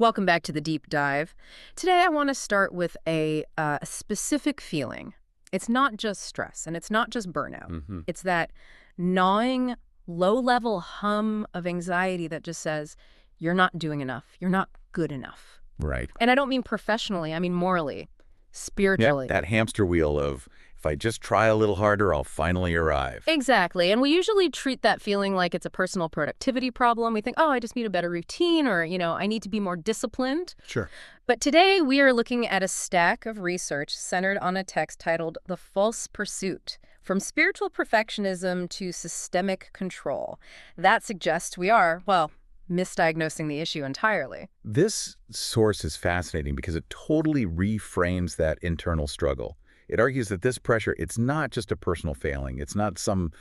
Welcome back to the deep dive. Today I want to start with a specific feeling. It's not just stress and it's not just burnout. It's that gnawing, low-level hum of anxiety that just says, you're not doing enough, you're not good enough. Right. And I don't mean professionally, I mean morally, Yeah, spiritually. that hamster wheel of, if I just try a little harder, I'll finally arrive. Exactly. And we usually treat that feeling like it's a personal productivity problem. We think, oh, I just need a better routine or, I need to be more disciplined. Sure. But today we are looking at a stack of research centered on a text titled The False Pursuit, From Spiritual Perfectionism to Systemic Control. That suggests we are, well, misdiagnosing the issue entirely. This source is fascinating because it totally reframes that internal struggle. It argues that this pressure, it's not just a personal failing. It's not some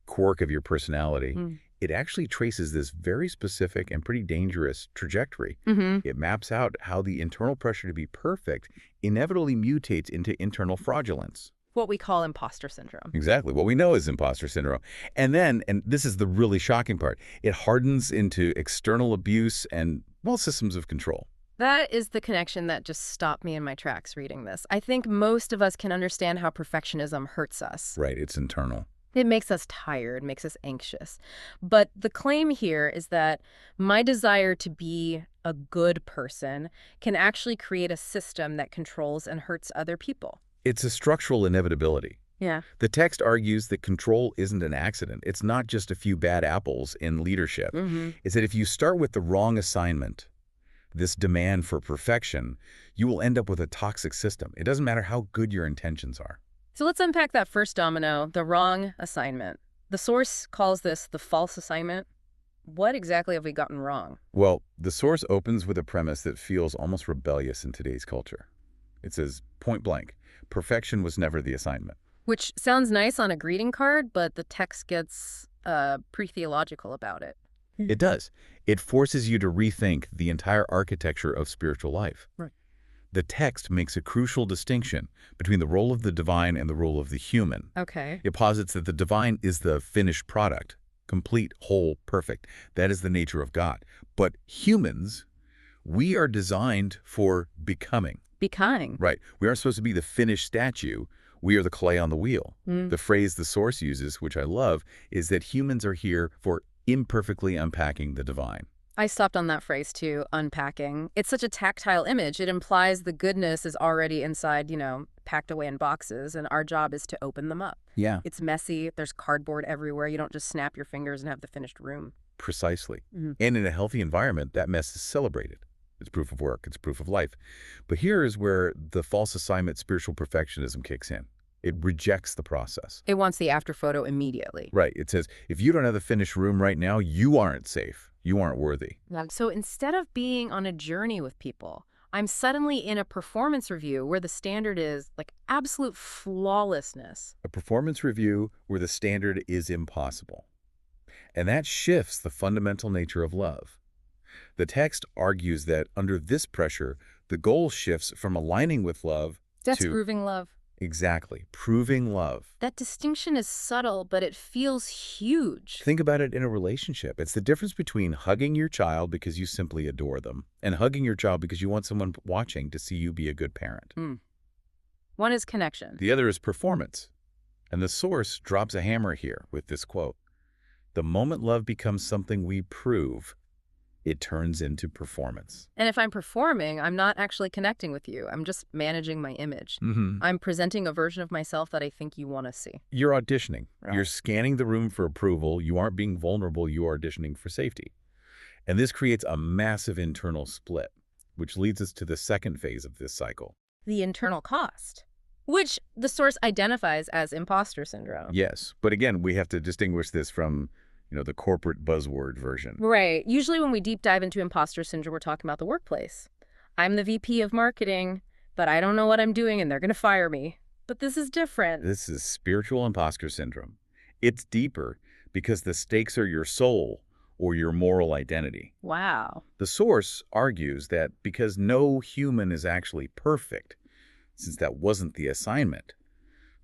quirk of your personality. It actually traces this very specific and pretty dangerous trajectory. It maps out how the internal pressure to be perfect inevitably mutates into internal fraudulence. What we call imposter syndrome. Exactly. What we know is imposter syndrome. And then, and this is the really shocking part, it hardens into external abuse and, well, systems of control. That is the connection that just stopped me in my tracks reading this. I think most of us can understand how perfectionism hurts us. Right. It's internal. It makes us tired, makes us anxious. But the claim here is that my desire to be a good person can actually create a system that controls and hurts other people. It's a structural inevitability. Yeah. The text argues that control isn't an accident. It's not just a few bad apples in leadership. It's that if you start with the wrong assignment, this demand for perfection, you will end up with a toxic system. It doesn't matter how good your intentions are. So let's unpack that first domino, the wrong assignment. The source calls this the false assignment. What exactly have we gotten wrong? Well, the source opens with a premise that feels almost rebellious in today's culture. It says, point blank, perfection was never the assignment. Which sounds nice on a greeting card, but the text gets pre-theological about it. It does. It forces you to rethink the entire architecture of spiritual life. Right. The text makes a crucial distinction between the role of the divine and the role of the human. Okay. It posits that the divine is the finished product, complete, whole, perfect. That is the nature of God. But humans, we are designed for becoming. Becoming. Right. We aren't supposed to be the finished statue. We are the clay on the wheel. The phrase the source uses, which I love, is that humans are here for imperfectly unpacking the divine. I stopped on that phrase too, unpacking. It's such a tactile image. It implies the goodness is already inside, packed away in boxes, and our job is to open them up. Yeah. It's messy. There's cardboard everywhere. You don't just snap your fingers and have the finished room. Precisely. And in a healthy environment, that mess is celebrated. It's proof of work. It's proof of life. But here is where the false assignment spiritual perfectionism kicks in. It rejects the process. It wants the after photo immediately. Right. It says, if you don't have the finished room right now, you aren't safe. You aren't worthy. So instead of being on a journey with people, I'm suddenly in a performance review where the standard is like absolute flawlessness. A performance review where the standard is impossible. And that shifts the fundamental nature of love. The text argues that under this pressure, the goal shifts from aligning with love That's to... proving love. Exactly. Proving love. That distinction is subtle, but it feels huge. Think about it in a relationship. It's the difference between hugging your child because you simply adore them and hugging your child because you want someone watching to see you be a good parent. One is connection. The other is performance. And the source drops a hammer here with this quote. The moment love becomes something we prove, it turns into performance. And if I'm performing, I'm not actually connecting with you. I'm just managing my image. I'm presenting a version of myself that I think you want to see. You're auditioning. Right. You're scanning the room for approval. You aren't being vulnerable. You are auditioning for safety. And this creates a massive internal split, which leads us to the second phase of this cycle. The internal cost, which the source identifies as imposter syndrome. Yes. But again, we have to distinguish this from the corporate buzzword version. Right. Usually when we deep dive into imposter syndrome, we're talking about the workplace. I'm the VP of marketing, but I don't know what I'm doing and they're going to fire me. But this is different. This is spiritual imposter syndrome. It's deeper because the stakes are your soul or your moral identity. Wow. The source argues that because no human is actually perfect, since that wasn't the assignment,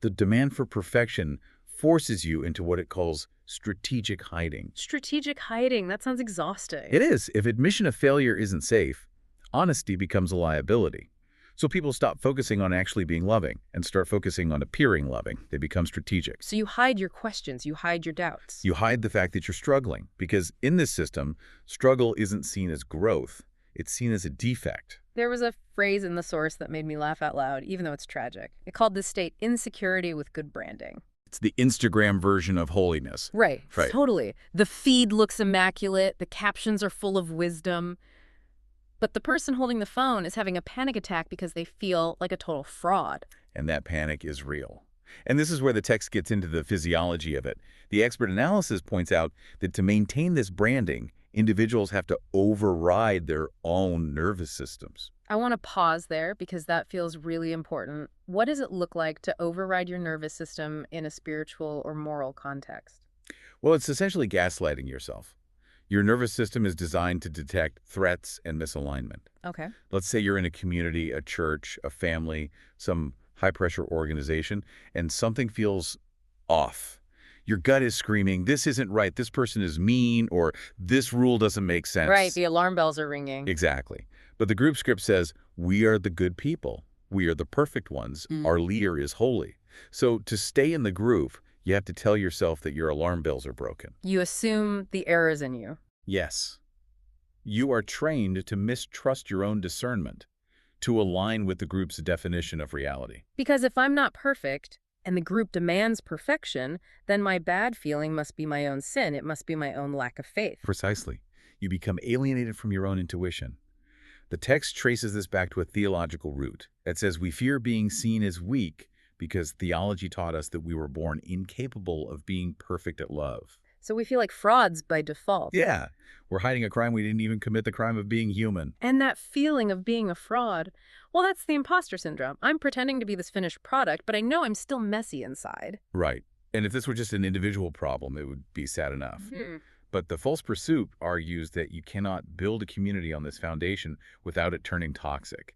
the demand for perfection forces you into what it calls strategic hiding. Strategic hiding. That sounds exhausting. It is. If admission of failure isn't safe, Honesty becomes a liability. So people stop focusing on actually being loving and start focusing on appearing loving. They become strategic. So you hide your questions, you hide your doubts. You hide the fact that you're struggling because in this system, struggle isn't seen as growth. It's seen as a defect. There was a phrase in the source that made me laugh out loud, even though it's tragic. It called this state insecurity with good branding. It's the Instagram version of holiness. Right. Right. Totally. The feed looks immaculate. The captions are full of wisdom. But the person holding the phone is having a panic attack because they feel like a total fraud. And that panic is real. And this is where the text gets into the physiology of it. The expert analysis points out that to maintain this branding, individuals have to override their own nervous systems. I want to pause there because that feels really important. What does it look like to override your nervous system in a spiritual or moral context? Well, it's essentially gaslighting yourself. Your nervous system is designed to detect threats and misalignment. Okay. Let's say you're in a community, a church, a family, some high-pressure organization, and something feels off. Your gut is screaming, this isn't right, this person is mean, or this rule doesn't make sense. Right, the alarm bells are ringing. Exactly. But the group script says, we are the good people. We are the perfect ones. Our leader is holy. So to stay in the groove, you have to tell yourself that your alarm bells are broken. You assume the error is in you. Yes. You are trained to mistrust your own discernment, to align with the group's definition of reality. Because if I'm not perfect, and the group demands perfection, then my bad feeling must be my own sin. It must be my own lack of faith. Precisely. You become alienated from your own intuition. The text traces this back to a theological root that says we fear being seen as weak because theology taught us that we were born incapable of being perfect at love. So we feel like frauds by default. Yeah, we're hiding a crime we didn't even commit, the crime of being human. And that feeling of being a fraud, well, that's the imposter syndrome. I'm pretending to be this finished product, but I know I'm still messy inside. Right. And if this were just an individual problem, it would be sad enough. But the false pursuit argues that you cannot build a community on this foundation without it turning toxic.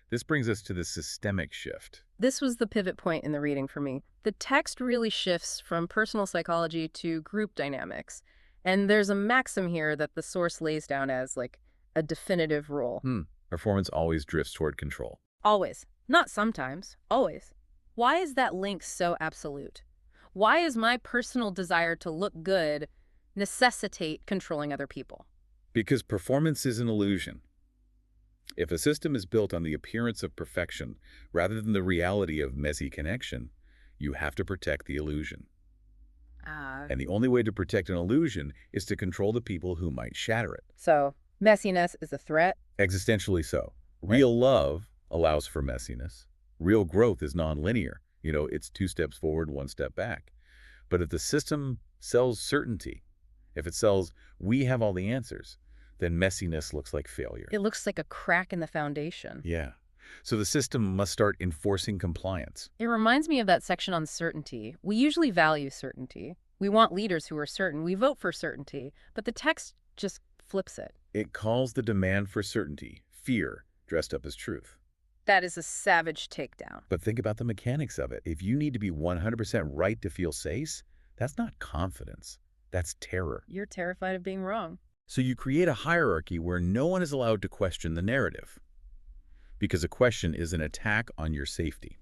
This brings us to the systemic shift. This was the pivot point in the reading for me. The text really shifts from personal psychology to group dynamics. And there's a maxim here that the source lays down as like a definitive rule. Performance always drifts toward control. Always. Not sometimes. Always. Why is that link so absolute? Why is my personal desire to look good necessitate controlling other people? Because performance is an illusion. If a system is built on the appearance of perfection rather than the reality of messy connection, you have to protect the illusion. And the only way to protect an illusion is to control the people who might shatter it. So, messiness is a threat? Existentially so. Real love allows for messiness. Real growth is nonlinear. It's 2 steps forward, 1 step back. But if the system sells certainty, if it sells, we have all the answers, then messiness looks like failure. It looks like a crack in the foundation. Yeah. So the system must start enforcing compliance. It reminds me of that section on certainty. We usually value certainty. We want leaders who are certain. We vote for certainty. But the text just flips it. It calls the demand for certainty fear dressed up as truth. That is a savage takedown. But think about the mechanics of it. If you need to be 100% right to feel safe, that's not confidence. That's terror. You're terrified of being wrong. So you create a hierarchy where no one is allowed to question the narrative, because a question is an attack on your safety.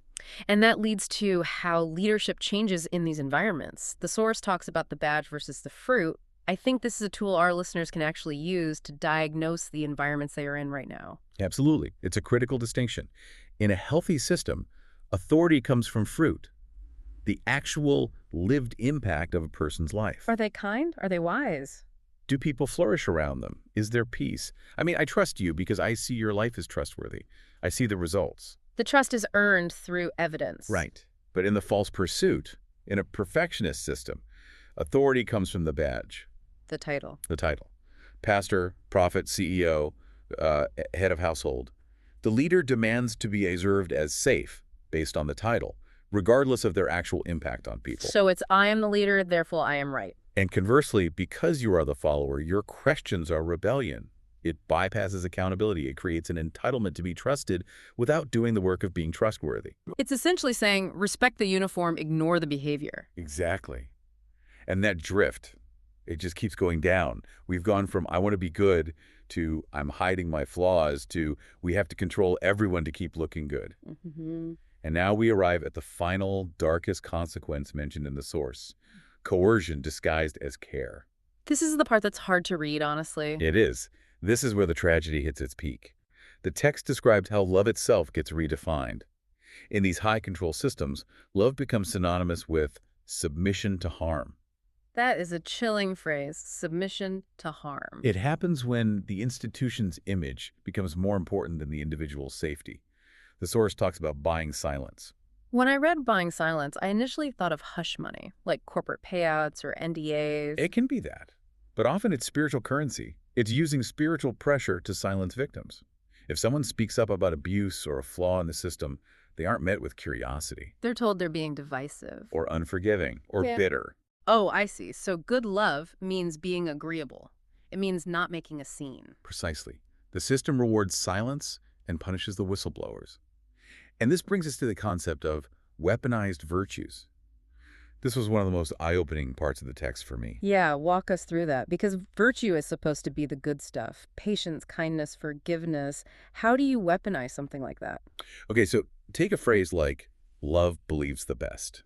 And that leads to how leadership changes in these environments. The source talks about the badge versus the fruit. I think this is a tool our listeners can actually use to diagnose the environments they are in right now. Absolutely. It's a critical distinction. In a healthy system, authority comes from fruit, the actual lived impact of a person's life. Are they kind? Are they wise? Do people flourish around them? Is there peace? I trust you because I see your life is trustworthy. I see the results. The trust is earned through evidence. Right. But in the false pursuit, in a perfectionist system, authority comes from the badge. The title. The title. Pastor, prophet, CEO, head of household. The leader demands to be observed as safe based on the title, regardless of their actual impact on people. So it's I am the leader, therefore I am right. And conversely, because you are the follower, your questions are rebellion. It bypasses accountability. It creates an entitlement to be trusted without doing the work of being trustworthy. It's essentially saying, respect the uniform, ignore the behavior. Exactly. And that drift, it just keeps going down. We've gone from I want to be good to I'm hiding my flaws to we have to control everyone to keep looking good. Mm-hmm. And now we arrive at the final, darkest consequence mentioned in the source, coercion disguised as care. This is the part that's hard to read, honestly. It is. This is where the tragedy hits its peak. The text describes how love itself gets redefined. In these high-control systems, love becomes synonymous with submission to harm. That is a chilling phrase, submission to harm. It happens when the institution's image becomes more important than the individual's safety. The source talks about buying silence. When I read Buying Silence, I initially thought of hush money, like corporate payouts or NDAs. It can be that, but often it's spiritual currency. It's using spiritual pressure to silence victims. If someone speaks up about abuse or a flaw in the system, they aren't met with curiosity. They're told they're being divisive. Or unforgiving, or Yeah. bitter. Oh, I see. So good love means being agreeable. It means not making a scene. Precisely. The system rewards silence and punishes the whistleblowers. And this brings us to the concept of weaponized virtues. This was one of the most eye-opening parts of the text for me. Yeah, walk us through that. Because virtue is supposed to be the good stuff. Patience, kindness, forgiveness. How do you weaponize something like that? Okay, so take a phrase like, love believes the best.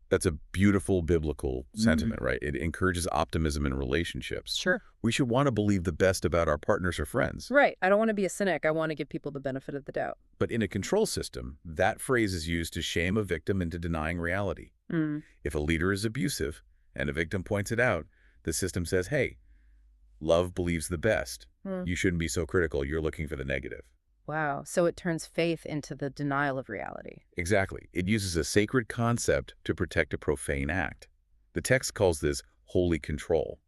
That's a beautiful biblical sentiment, right? It encourages optimism in relationships. Sure. We should want to believe the best about our partners or friends. Right. I don't want to be a cynic. I want to give people the benefit of the doubt. But in a control system, that phrase is used to shame a victim into denying reality. Mm. If a leader is abusive and a victim points it out, the system says, hey, love believes the best. Mm. You shouldn't be so critical. You're looking for the negative. Wow. So it turns faith into the denial of reality. Exactly. It uses a sacred concept to protect a profane act. The text calls this holy control.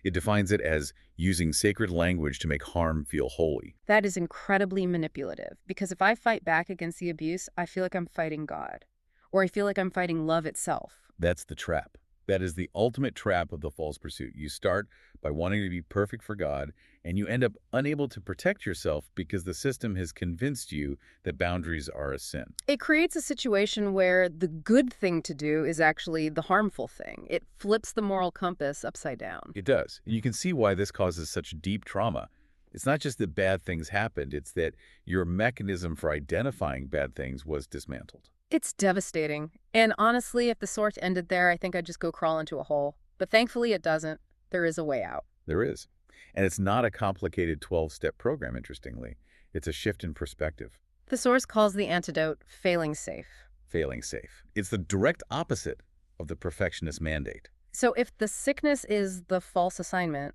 It defines it as using sacred language to make harm feel holy. That is incredibly manipulative, because if I fight back against the abuse, I feel like I'm fighting God, or I feel like I'm fighting love itself. That's the trap. That is the ultimate trap of the false pursuit. You start by wanting to be perfect for God, and you end up unable to protect yourself because the system has convinced you that boundaries are a sin. It creates a situation where the good thing to do is actually the harmful thing. It flips the moral compass upside down. It does. And you can see why this causes such deep trauma. It's not just that bad things happened, it's that your mechanism for identifying bad things was dismantled. It's devastating. And honestly, if the source ended there, I think I'd just go crawl into a hole. But thankfully it doesn't. There is a way out. There is. And it's not a complicated 12-step program, interestingly. It's a shift in perspective. The source calls the antidote failing safe. Failing safe. It's the direct opposite of the perfectionist mandate. So if the sickness is the false assignment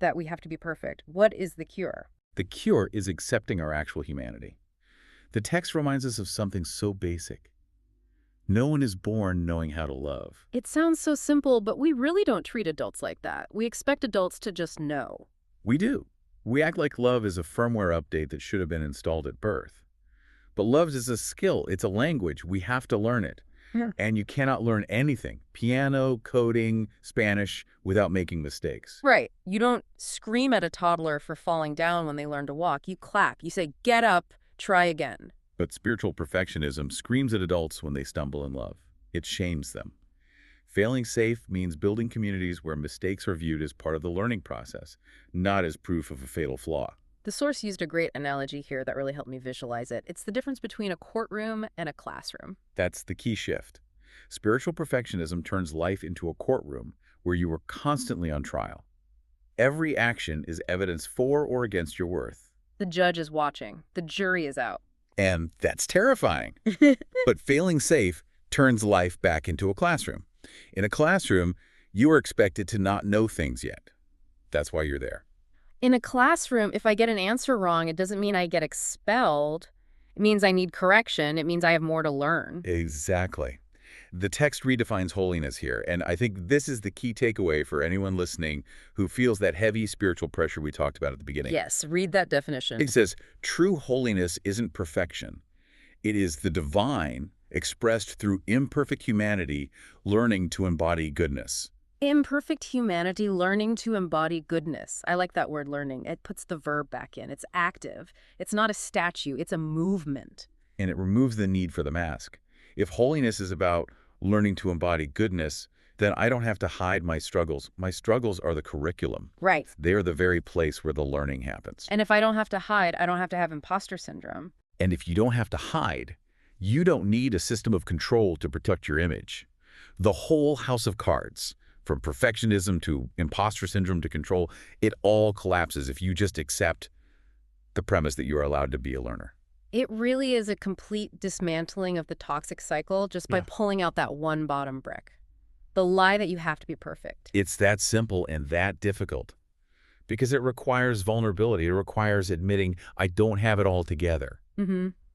that we have to be perfect, what is the cure? The cure is accepting our actual humanity. The text reminds us of something so basic. No one is born knowing how to love. It sounds so simple, but we really don't treat adults like that. We expect adults to just know. We do. We act like love is a firmware update that should have been installed at birth. But love is a skill. It's a language. We have to learn it. Yeah. And you cannot learn anything, piano, coding, Spanish, without making mistakes. Right. You don't scream at a toddler for falling down when they learn to walk. You clap. You say, get up, try again. But spiritual perfectionism screams at adults when they stumble in love. It shames them. Failing safe means building communities where mistakes are viewed as part of the learning process, not as proof of a fatal flaw. The source used a great analogy here that really helped me visualize it. It's the difference between a courtroom and a classroom. That's the key shift. Spiritual perfectionism turns life into a courtroom where you are constantly on trial. Every action is evidence for or against your worth. The judge is watching. The jury is out. And that's terrifying. But failing safe turns life back into a classroom. In a classroom, you are expected to not know things yet. That's why you're there. In a classroom, if I get an answer wrong, it doesn't mean I get expelled. It means I need correction. It means I have more to learn. Exactly. The text redefines holiness here, and I think this is the key takeaway for anyone listening who feels that heavy spiritual pressure we talked about at the beginning. Yes, read that definition. It says, true holiness isn't perfection. It is the divine expressed through imperfect humanity learning to embody goodness. Imperfect humanity learning to embody goodness. I like that word learning. It puts the verb back in. It's active. It's not a statue. It's a movement. And it removes the need for the mask. If holiness is about learning to embody goodness, then I don't have to hide my struggles. My struggles are the curriculum. Right. They're the very place where the learning happens. And if I don't have to hide, I don't have to have imposter syndrome. And if you don't have to hide, you don't need a system of control to protect your image. The whole house of cards, from perfectionism to imposter syndrome to control, it all collapses if you just accept the premise that you are allowed to be a learner. It really is a complete dismantling of the toxic cycle just by pulling out that one bottom brick. The lie that you have to be perfect. It's that simple and that difficult because it requires vulnerability. It requires admitting, I don't have it all together.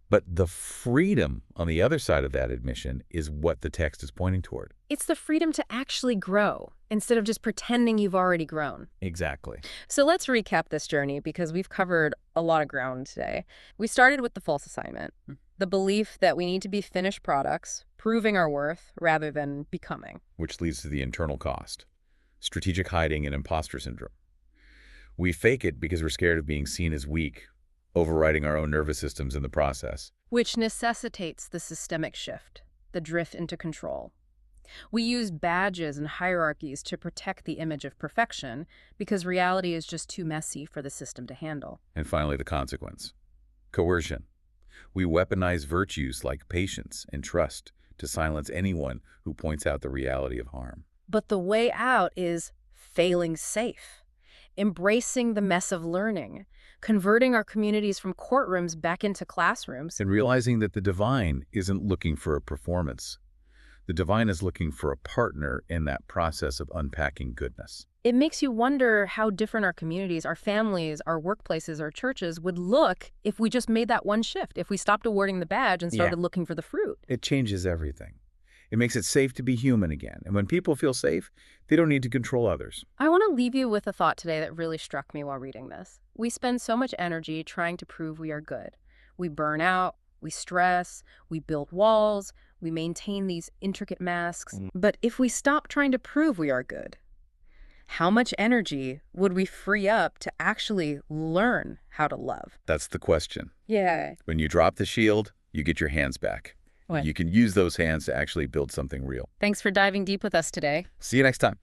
But the freedom on the other side of that admission is what the text is pointing toward. It's the freedom to actually grow instead of just pretending you've already grown. Exactly. So let's recap this journey because we've covered a lot of ground today. We started with the false assignment, the belief that we need to be finished products, proving our worth rather than becoming. Which leads to the internal cost, strategic hiding and imposter syndrome. We fake it because we're scared of being seen as weak, overriding our own nervous systems in the process. Which necessitates the systemic shift, the drift into control. We use badges and hierarchies to protect the image of perfection because reality is just too messy for the system to handle. And finally, the consequence. Coercion. We weaponize virtues like patience and trust to silence anyone who points out the reality of harm. But the way out is failing safe, embracing the mess of learning, converting our communities from courtrooms back into classrooms. And realizing that the divine isn't looking for a performance. The divine is looking for a partner in that process of unpacking goodness. It makes you wonder how different our communities, our families, our workplaces, our churches would look if we just made that one shift, if we stopped awarding the badge and started looking for the fruit. It changes everything. It makes it safe to be human again. And when people feel safe, they don't need to control others. I want to leave you with a thought today that really struck me while reading this. We spend so much energy trying to prove we are good. We burn out, we stress, we build walls, we maintain these intricate masks. But if we stop trying to prove we are good, how much energy would we free up to actually learn how to love? That's the question. Yeah. When you drop the shield, you get your hands back. What? You can use those hands to actually build something real. Thanks for diving deep with us today. See you next time.